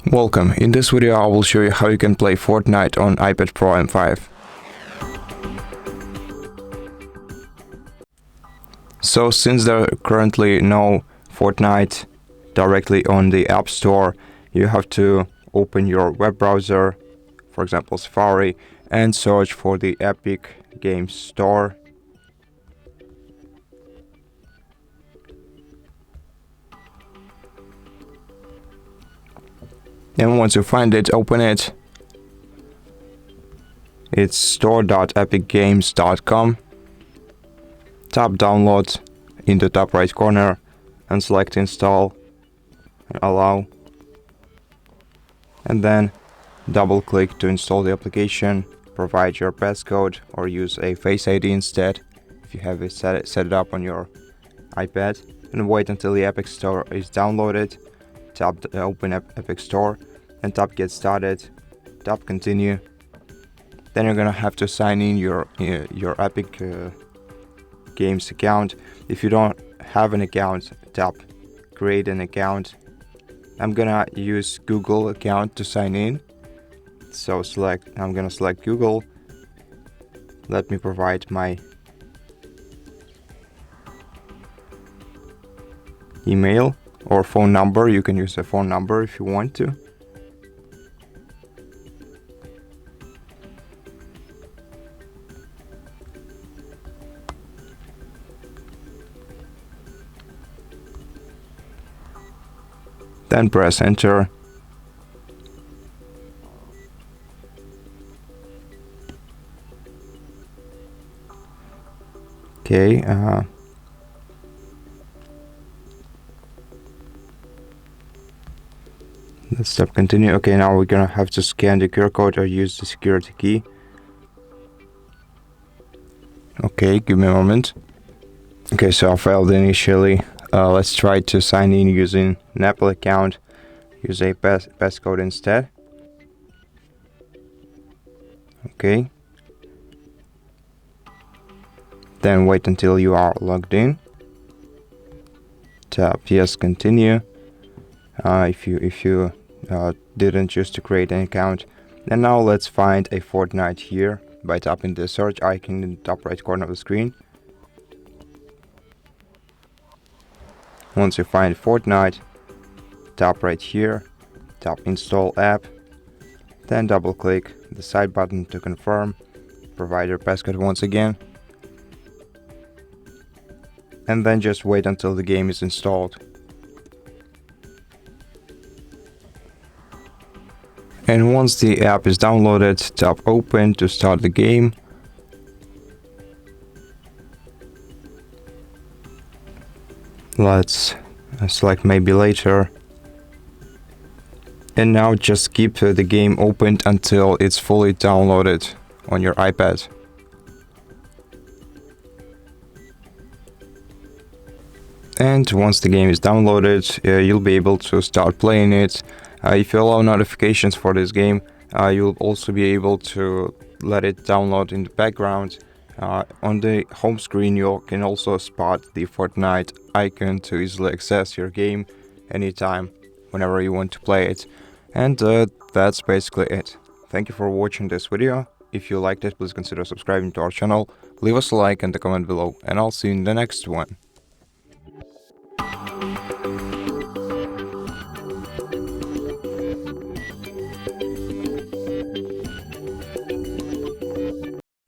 Welcome. In this video I will show you how you can play Fortnite on iPad Pro M5. So since there are currently no Fortnite directly on the App Store, you have to open your web browser, for example Safari, and search for the Epic Games Store. And once you find it, open it. It's store.epicgames.com. Tap download in the top right corner and select install and allow. And then double click to install the application. Provide your passcode or use a Face ID instead if you have it set it up on your iPad. And wait until the Epic Store is downloaded. Tap the open Epic Store and tap get started. Tap continue. Then you're gonna have to sign in your Epic Games account. If you don't have an account, tap create an account. I'm gonna use Google account to sign in. So I'm gonna select Google. Let me provide my email or phone number. You can use a phone number if you want to. Then press enter. Okay. Let's tap continue. Okay, now we're gonna have to scan the QR code or use the security key. Okay, give me a moment. Okay, so I failed initially. Let's try to sign in using an Apple account. Use a passcode instead. Okay. Then wait until you are logged in. Tap yes, continue. If you didn't choose to create an account. And now let's find a Fortnite here by tapping the search icon in the top right corner of the screen. Once you find Fortnite, tap right here, tap install app, then double click the side button to confirm, provide your passcode once again, and then just wait until the game is installed. And once the app is downloaded, tap open to start the game. Let's select maybe later. And now just keep the game opened until it's fully downloaded on your iPad. And once the game is downloaded, you'll be able to start playing it. If you allow notifications for this game, you'll also be able to let it download in the background. On the home screen you can also spot the Fortnite icon to easily access your game anytime, whenever you want to play it. And that's basically it. Thank you for watching this video. If you liked it, please consider subscribing to our channel, leave us a like and a comment below, and I'll see you in the next one.